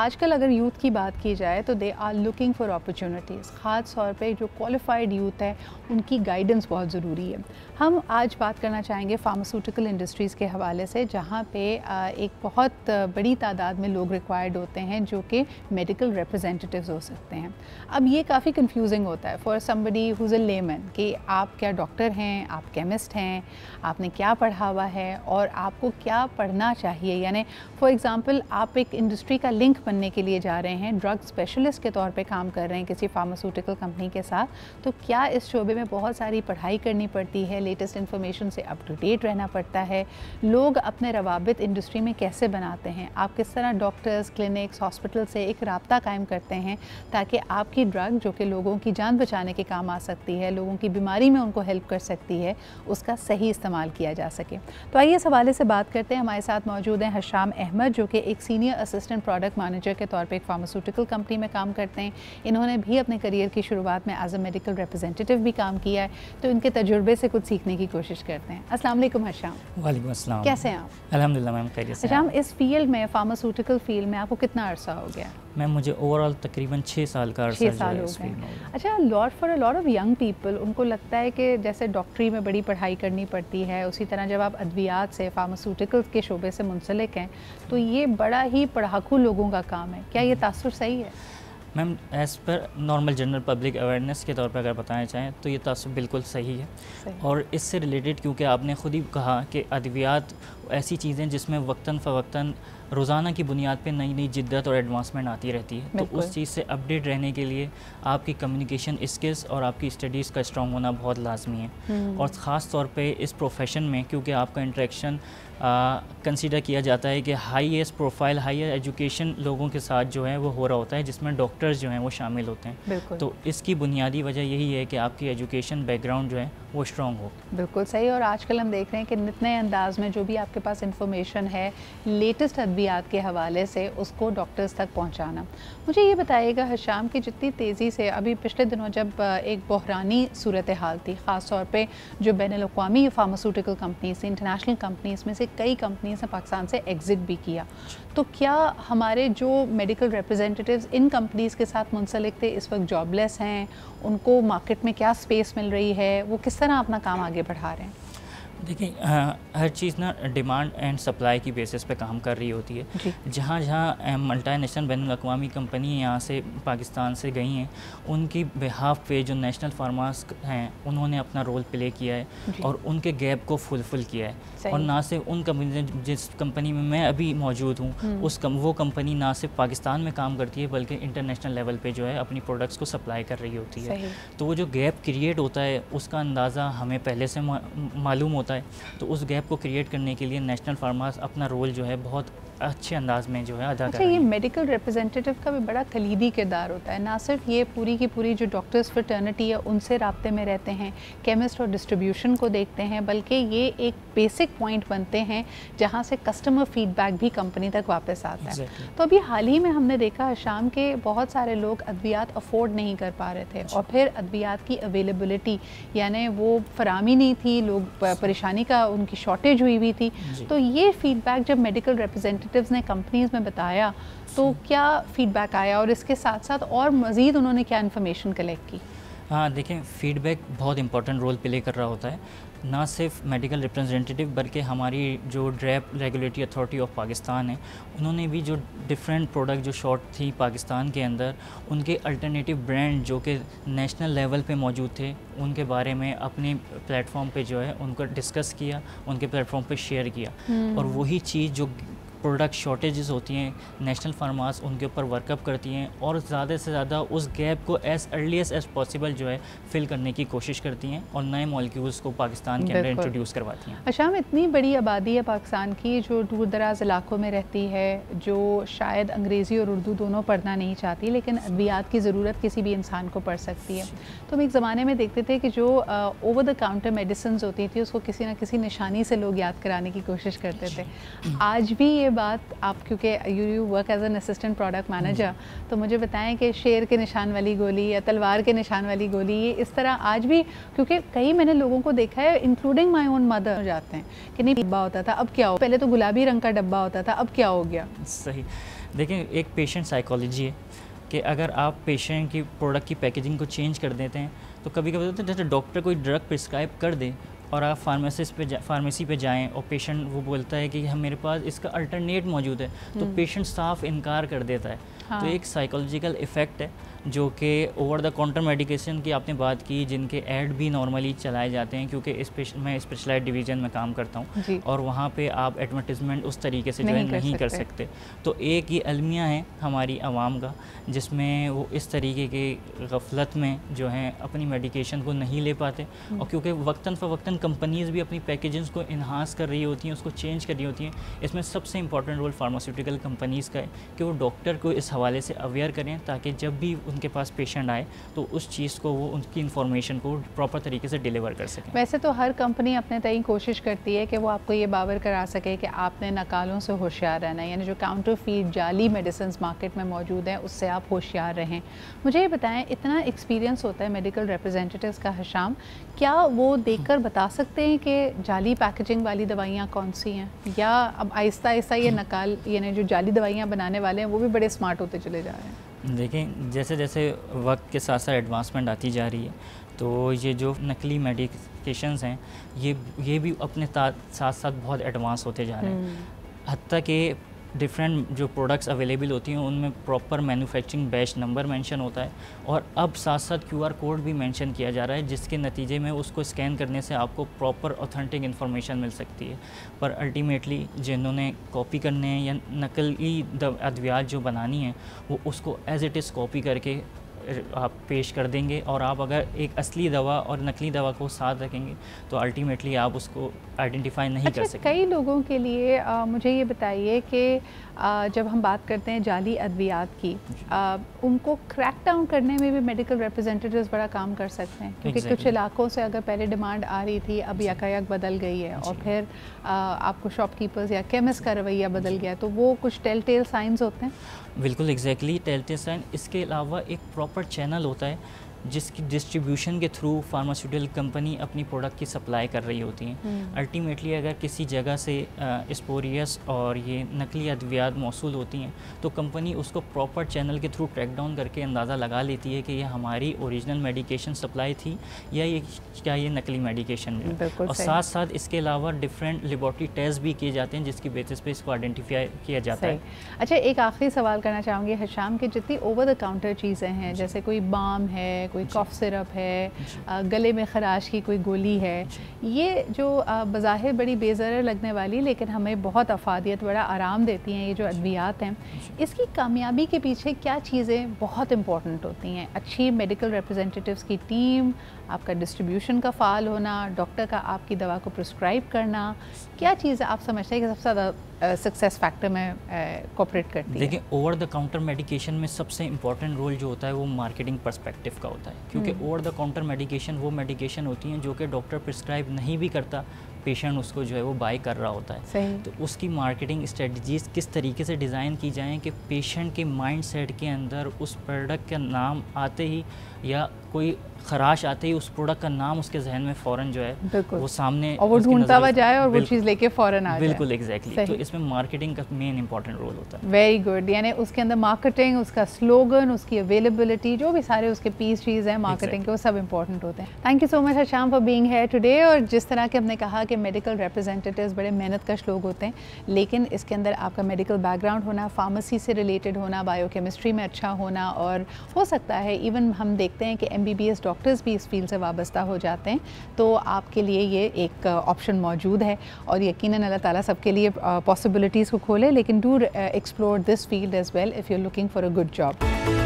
आजकल अगर यूथ की बात की जाए तो they are looking for opportunities. ख़ास तौर पे जो क्वालिफाइड यूथ है उनकी गाइडेंस बहुत ज़रूरी है। हम आज बात करना चाहेंगे फार्मास्यूटिकल इंडस्ट्रीज़ के हवाले से, जहाँ पे एक बहुत बड़ी तादाद में लोग रिक्वायर्ड होते हैं जो कि मेडिकल रिप्रेजेंटेटिव्स हो सकते हैं। अब ये काफ़ी कंफ्यूजिंग होता है for somebody who's a lemon कि आप क्या डॉक्टर हैं, आप केमिस्ट हैं, आपने क्या पढ़ा हुआ है और आपको क्या पढ़ना चाहिए। यानी फॉर एग्ज़ाम्पल आप एक इंडस्ट्री का लिंक बनने के लिए जा रहे हैं, ड्रग स्पेशलिस्ट के तौर पे काम कर रहे हैं किसी फार्मास्यूटिकल कंपनी के साथ, तो क्या इस शोबे में बहुत सारी पढ़ाई करनी पड़ती है, लेटेस्ट इन्फॉर्मेशन से अप टू डेट रहना पड़ता है, लोग अपने रवाबित इंडस्ट्री में कैसे बनाते हैं, आप किस तरह डॉक्टर्स, क्लिनिक्स, हॉस्पिटल से एक राब्ता कायम करते हैं ताकि आपकी ड्रग जो कि लोगों की जान बचाने के काम आ सकती है, लोगों की बीमारी में उनको हेल्प कर सकती है, उसका सही इस्तेमाल किया जा सके। तो आइए इस हवाले से बात करते हैं। हमारे साथ मौजूद हैं हशाम अहमद जो कि एक सीनियर असिस्टेंट प्रोडक्ट मैनेजर के तौर पे एक फार्मास्यूटिकल कंपनी में काम करते हैं। इन्होंने भी अपने करियर की शुरुआत में एज अ मेडिकल रिप्रेजेंटेटिव भी काम किया है, तो इनके तजुर्बे से कुछ सीखने की कोशिश करते हैं। अस्सलाम वालेकुम हशाम। वालेकुम अस्सलाम। कैसे हैं आप? अल्हम्दुलिल्लाह मैम, खैरियत से। हशाम, इस फील्ड में फार्मास्यूटिकल फील्ड में आपको कितना अरसा हो गया? मैम मुझे ओवरऑल तकरीबन 6 साल का अरसा 6 साल हो गए। अच्छा, for a lot of young people उनको लगता है कि जैसे डॉक्टरी में बड़ी पढ़ाई करनी पड़ती है, उसी तरह जब आप अद्वियात से फार्मास्यूटिकल्स के शोबे से मुंसलिक हैं तो ये बड़ा ही पढ़ाकू लोगों का काम है। क्या ये तासुर सही है? Ma'am as per normal general public awareness के तौर पर अगर बताना चाहें तो ये तासुर बिल्कुल सही है। और इससे रिलेटेड क्योंकि आपने ख़ुद ही कहा कि अद्वियात ऐसी चीज़ें जिसमें वक्तन फ़वक्तन रोज़ाना की बुनियाद पे नई नई जिद्दत और एडवांसमेंट आती रहती है, तो उस चीज़ से अपडेट रहने के लिए आपकी कम्युनिकेशन स्किल्स और आपकी स्टडीज़ का स्ट्रॉन्ग होना बहुत लाजमी है। और ख़ास तौर पे इस प्रोफेशन में क्योंकि आपका इंटरेक्शन कंसीडर किया जाता है कि हाईएस्ट प्रोफाइल हायर एजुकेशन लोगों के साथ जो है वो हो रहा होता है, जिसमें डॉक्टर्स जो हैं वो शामिल होते हैं। तो इसकी बुनियादी वजह यही है कि आपकी एजुकेशन बैकग्राउंड जो है वो स्ट्रॉन्ग हो। बिल्कुल सही। और आजकल हम देख रहे हैं कि नित नए अंदाज में जो भी आपके पास इंफॉर्मेशन है लेटेस्ट अद्वियात के हवाले से उसको डॉक्टर्स तक पहुंचाना। मुझे ये बताइएगा हशाम कि जितनी तेज़ी से अभी पिछले दिनों जब एक बहरानी सूरत हाल थी, ख़ास तौर पे जो बैनुल-अक़वामी फार्मास्यूटिकल कंपनीज, इंटरनेशनल कंपनीज में से कई कंपनीज ने पाकिस्तान से एग्ज़िट भी किया, तो क्या हमारे जो मेडिकल रिप्रेजेंटेटिव्स इन कंपनीज़ के साथ मुंसलिक थे इस वक्त जॉबलेस हैं? उनको मार्केट में क्या स्पेस मिल रही है? वो किस तरह अपना काम आगे बढ़ा रहे हैं? देखिए हर चीज़ ना डिमांड एंड सप्लाई की बेसिस पे काम कर रही होती है। जहाँ जहाँ मल्टीनेशनल बैनुल-अक़वामी कंपनी यहाँ से पाकिस्तान से गई हैं, उनकी बिहाफ पे जो नेशनल फार्मास हैं उन्होंने अपना रोल प्ले किया है और उनके गैप को फुलफ़िल किया है। और ना सिर्फ उन कंपनी, जिस कंपनी में मैं अभी मौजूद हूँ वो कंपनी ना सिर्फ पाकिस्तान में काम करती है बल्कि इंटरनेशनल लेवल पर जो है अपनी प्रोडक्ट्स को सप्लाई कर रही होती है। तो वो जो गैप क्रिएट होता है उसका अंदाज़ा हमें पहले से मालूम होता है। तो उस गैप को क्रिएट करने के लिए नेशनल फार्मास अपना रोल जो है बहुत अच्छे अंदाज में जो है अदा कर रहे हैं। ये मेडिकल रिप्रेजेंटेटिव का भी बड़ा कलीदी किरदार होता है। ना सिर्फ ये पूरी की पूरी जो डॉक्टर्स फ्रेटर्निटी है उनसे राब्ते में रहते हैं, केमिस्ट और डिस्ट्रीब्यूशन को देखते हैं, बल्कि ये एक बेसिक पॉइंट बनते हैं जहाँ से कस्टमर फीडबैक भी कंपनी तक वापस आता है। तो अभी हाल ही में हमने देखा हशाम के बहुत सारे लोग अद्वियात अफोर्ड नहीं कर पा रहे थे और फिर अद्वियात की अवेलेबिलिटी यानी वो फरामी नहीं थी, लोग परेशानी का उनकी शॉर्टेज हुई थी। तो ये फीडबैक जब मेडिकल रिप्रेजेंटेटिव्स ने कंपनीज में बताया तो क्या फीडबैक आया और इसके साथ साथ और मज़ीद उन्होंने क्या इन्फॉर्मेशन कलेक्ट की? हाँ देखें, फ़ीडबैक बहुत इंपॉर्टेंट रोल प्ले कर रहा होता है। ना सिर्फ मेडिकल रिप्रेजेंटेटिव बल्कि हमारी जो ड्रैप रेगुलेटरी अथॉरिटी ऑफ पाकिस्तान है, उन्होंने भी जो डिफरेंट प्रोडक्ट जो शॉर्ट थी पाकिस्तान के अंदर, उनके अल्टरनेटिव ब्रांड जो कि नेशनल लेवल पे मौजूद थे उनके बारे में अपने प्लेटफॉर्म पे जो है उनको डिस्कस किया, उनके प्लेटफॉर्म पे शेयर किया। और वही चीज़ जो प्रोडक्ट शॉर्टेजेस होती हैं नेशनल फार्मास उनके ऊपर वर्कअप करती हैं और ज़्यादा से ज़्यादा उस गैप को एज़ अर्लीस्ट एज़ पॉसिबल जो है फिल करने की कोशिश करती हैं और नए मॉलिक्यूल्स को पाकिस्तान के अंदर इंट्रोड्यूस करवाती हैं। अच्छा, इतनी बड़ी आबादी है पाकिस्तान की जो दूर दराज इलाकों में रहती है, जो शायद अंग्रेज़ी और उर्दू दोनों पढ़ना नहीं चाहती, लेकिन अद्वियात की ज़रूरत किसी भी इंसान को पड़ सकती है। तो हम एक ज़माने में देखते थे कि जो ओवर द काउंटर मेडिसिन होती थी उसको किसी न किसी निशानी से लोग याद कराने की कोशिश करते थे। आज भी ये बात, आप क्योंकि you work as an assistant product manager, तो मुझे बताएं कि शेर के निशान वाली गोली या तलवार के निशान वाली गोली ये इस तरह आज भी, क्योंकि कई मैंने लोगों को देखा है इंक्लूडिंग माय ओन मदर जाते हैं कि नहीं डब्बा होता था अब क्या हो, पहले तो गुलाबी रंग का डब्बा होता था अब क्या हो गया। सही देखिए, एक पेशेंट साइकोलॉजी है कि अगर आप पेशेंट की प्रोडक्ट की पैकेजिंग को चेंज कर देते हैं तो कभी कभी होता है जैसे डॉक्टर कोई ड्रग प्रिस्क्राइब कर दे और आप फार्मेसी पे जाएं और पेशेंट वो बोलता है कि हम मेरे पास इसका अल्टरनेट मौजूद है, तो पेशेंट साफ इनकार कर देता है। हाँ। तो एक साइकोलॉजिकल इफ़ेक्ट है जो कि ओवर द काउंटर मेडिकेशन की आपने बात की, जिनके ऐड भी नॉर्मली चलाए जाते हैं, क्योंकि मैं स्पेशलाइज्ड डिवीज़न में काम करता हूँ और वहाँ पे आप एडवर्टिजमेंट उस तरीके से जो है नहीं कर सकते। तो एक ये अलमिया है हमारी आवाम का, जिसमें वो इस तरीके के गफलत में जो है अपनी मेडिकेशन को नहीं ले पाते, और क्योंकि वक्तन फ़वक्तन कंपनीज़ भी अपनी पैकेजेस को इन्हांस कर रही होती हैं, उसको चेंज कर रही होती हैं। इसमें सबसे इंपॉर्टेंट रोल फार्मास्यूटिकल कंपनीज़ का है कि वो डॉक्टर को इस हवाले से अवेयर करें, ताकि जब भी उनके पास पेशेंट आए तो उस चीज़ को वो उनकी इन्फॉर्मेशन को प्रॉपर तरीके से डिलीवर कर सकें। वैसे तो हर कंपनी अपने तय कोशिश करती है कि वो आपको ये बावर करा सके कि आपने नकालों से होशियार रहना है, यानी जो काउंटरफीट जाली मेडिसिन मार्केट में मौजूद हैं उससे आप होशियार रहें। मुझे ये बताएं, इतना एक्सपीरियंस होता है मेडिकल रिप्रेजेंटेटिव्स का हिशाम, क्या वो देखकर बता सकते हैं कि जाली पैकेजिंग वाली दवाइयाँ कौन सी हैं, या अब आहिस्ता आहिस्ता ये नकाल यानी जो जाली दवाइयाँ बनाने वाले हैं वो भी बड़े स्मार्ट होते चले जा रहे हैं? देखें, जैसे जैसे वक्त के साथ साथ एडवांसमेंट आती जा रही है, तो ये जो नकली मेडिकेशंस हैं ये भी अपने साथ साथ बहुत एडवांस होते जा रहे हैं। हत्ता कि डिफरेंट जो प्रोडक्ट्स अवेलेबल होती हैं उनमें proper manufacturing batch number mention होता है, और अब साथ साथ QR कोड भी मेंशन किया जा रहा है, जिसके नतीजे में उसको स्कैन करने से आपको प्रॉपर ऑथेंटिक इन्फॉर्मेशन मिल सकती है। पर अल्टीमेटली जिन्होंने कॉपी करने हैं या नकली अद्वियात जो बनानी है वो उसको एज इट इज़ कॉपी करके आप पेश कर देंगे, और आप अगर एक असली दवा और नकली दवा को साथ रखेंगे तो अल्टीमेटली आप उसको आइडेंटिफाई नहीं कर सकते। कई लोगों के लिए मुझे ये बताइए कि जब हम बात करते हैं जाली अद्वियात की, उनको क्रैक डाउन करने में भी मेडिकल रिप्रेजेंटेटिव्स बड़ा काम कर सकते हैं, क्योंकि कुछ इलाकों से अगर पहले डिमांड आ रही थी, अब यकायक बदल गई है, और फिर आपको शॉपकीपर्स या केमिस्ट का रवैया बदल गया, तो वो कुछ टेल साइंस होते हैं। बिल्कुल एग्जैक्टली, टेल साइन। इसके अलावा एक प्रॉपर चैनल होता है जिसकी डिस्ट्रीब्यूशन के थ्रू फार्मास्यूटिकल कंपनी अपनी प्रोडक्ट की सप्लाई कर रही होती हैं। अल्टीमेटली अगर किसी जगह से स्पोरियस और ये नकली अद्वियात मौसूल होती हैं तो कंपनी उसको प्रॉपर चैनल के थ्रू ट्रैक डाउन करके अंदाज़ा लगा लेती है कि ये हमारी ओरिजिनल मेडिकेशन सप्लाई थी या ये नकली मेडिकेशन है। और साथ साथ इसके अलावा डिफरेंट लेबॉर्ट्री टेस्ट भी किए जाते हैं जिसकी बेसिस पे इसको आइडेंटिफाई किया जाता है। अच्छा, एक आखिरी सवाल करना चाहूँगी हिशाम, की जितनी ओवर द काउंटर चीज़ें हैं, जैसे कोई बाम है, कोई कॉफ सिरप है, गले में खराश की कोई गोली है, ये जो बज़ाहिर बड़ी बेज़रर लगने वाली लेकिन हमें बहुत अफादियत, बड़ा आराम देती हैं, ये जो अद्वियात हैं, इसकी कामयाबी के पीछे क्या चीज़ें बहुत इंपॉर्टेंट होती हैं? अच्छी मेडिकल रिप्रेजेंटेटिव्स की टीम, आपका डिस्ट्रीब्यूशन का फ़ाल होना, डॉक्टर का आपकी दवा को प्रिस्क्राइब करना, क्या चीज़ आप समझते हैं कि सबसे ज़्यादा सक्सेस फैक्टर में कोऑपरेट करती है? देखिए, ओवर द काउंटर मेडिकेशन में सबसे इम्पॉर्टेंट रोल जो होता है वो मार्केटिंग पर्सपेक्टिव का होता है, क्योंकि ओवर द काउंटर मेडिकेशन वो मेडिकेशन होती हैं जो कि डॉक्टर प्रिस्क्राइब नहीं भी करता, पेशेंट उसको जो है वो बाय कर रहा होता है। सही। तो उसकी मार्केटिंग स्ट्रेटजीज़ किस तरीके से डिज़ाइन की जाएँ कि पेशेंट के माइंड सेट के अंदर उस प्रोडक्ट का नाम आते ही या कोई खराश आते ही उस प्रोडक्ट का नाम उसके जहन में फ़ौरन जो है वो सामने, और वो ढूंढता हुआ जाए और वो चीज़ लेके फ़ौरन आ जाए। बिल्कुल एग्जैक्टली। तो इसमें मार्केटिंग का मेन इंपॉर्टेंट रोल होता है। वेरी गुड, यानी उसके अंदर मार्केटिंग, उसका स्लोगन, उसकी अवेलेबिलिटी, जो भी सारे उसके पीस चीज़ हैं मार्केटिंग के, वो सब इंपॉर्टेंट होते हैं। Thank you so much Hisham for being here today. और जिस तरह के हमने कहा कि मेडिकल रिप्रेजेंटेटिव्स बड़े मेहनत कश लोग होते हैं, लेकिन इसके अंदर आपका मेडिकल बैकग्राउंड होना, फार्मेसी से रिलेटेड होना, बायोकेमिस्ट्री में अच्छा होना, और हो सकता है इवन हम देखते हैं कि MBBS डॉक्टर्स भी इस फील्ड से वाबस्ता हो जाते हैं, तो आपके लिए ये एक ऑप्शन मौजूद है, और यकीनन अल्लाह ताला सबके लिए पॉसिबिलिटीज़ को खोले, लेकिन do explore this field as well if you are looking for a good job.